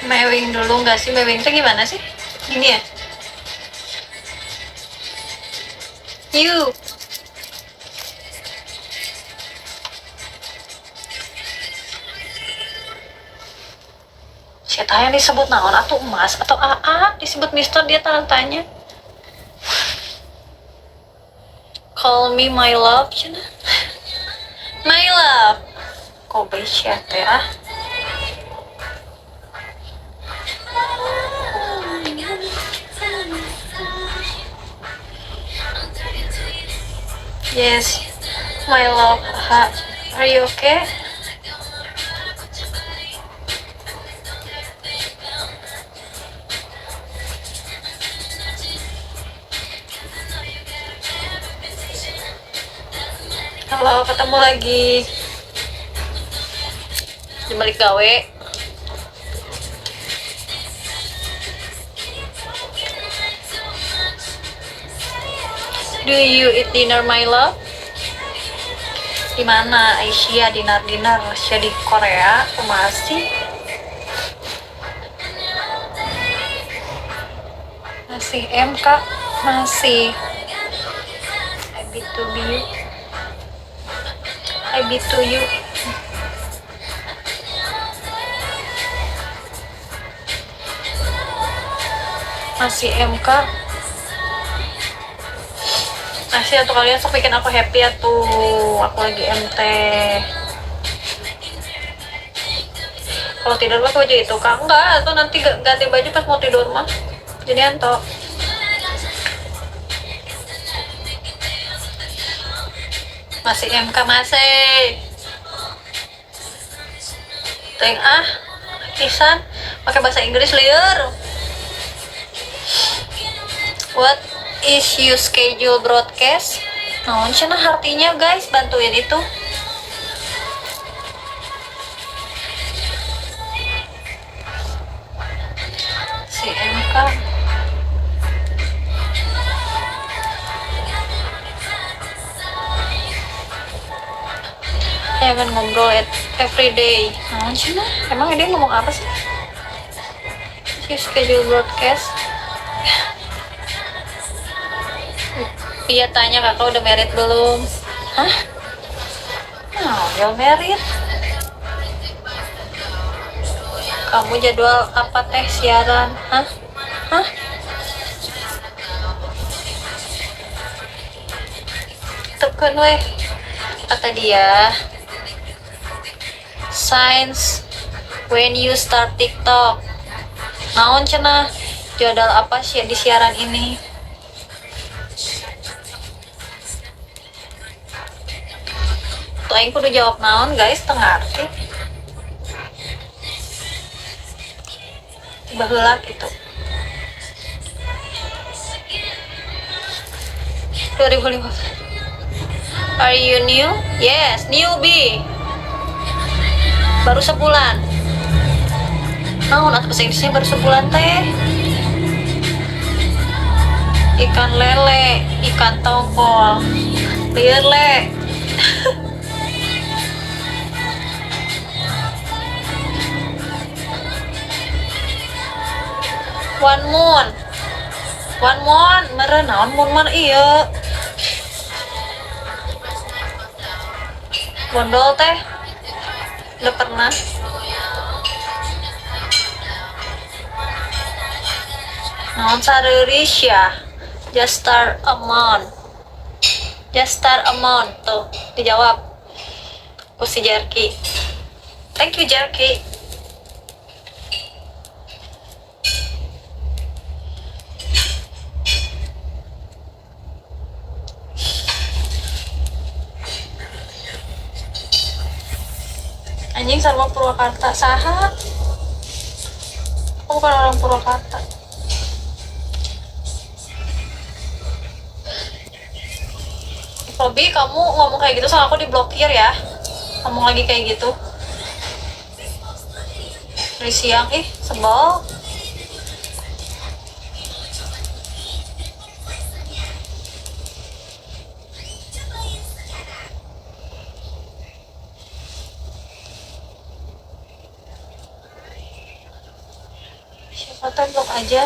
Mewing dulu nggak sih? Mewing itu gimana sih? Ini ya? You. Siapa yang disebut naon atau emas atau AA disebut Mister dia tanya. Call me my love, cina. My love. Kok besia teh ah? Yes, my love. Are you okay? Halo, ketemu lagi di balik gawe. Do you eat dinner, my love? Di mana Aisyah dinner Aisyah di Korea masih MK masih I beat to you I beat to you masih MK masih atau kalian sok bikin aku happy ya tuh aku lagi MT. Kalau tidur mah baju itu kak enggak atau nanti ganti baju pas mau tidur mah jadi anto masih MK masih teng kisan pakai bahasa Inggris liar. What is you schedule broadcast? Naon cenah artinya guys, bantuin itu. Si MK. Jangan ngobrol every day. Naon cenah? Emang dia ngomong apa sih? You schedule broadcast. Dia tanya kakak udah married belum? Hah? Nah, udah married. Kamu jadwal apa teh siaran? Hah? Hah? Tekan weh. Kata dia, signs when you start TikTok. Naon cenah? Jadwal apa sih di siaran ini? Tuh aing kudu jawab naon guys, tengah arti. Baheula gitu. 2005. Are you new? Yes, newbie. Baru sebulan. Naon atau bahasa Inggrisnya baru sebulan teh? Ikan lele, ikan tongkol, liar le. One moon, meren naon moon mana iya. Bondol teh, udah pernah. Naon sareuris ya, just start a month tuh dijawab ku si Jarki. Thank you Jarki. Anjing sama Purwakarta saha? Aku bukan orang Purwakarta. Robi, kamu ngomong kayak gitu sama aku diblokir ya. Ngomong lagi kayak gitu. Dari siang, sebel. Siapa tahu blok aja.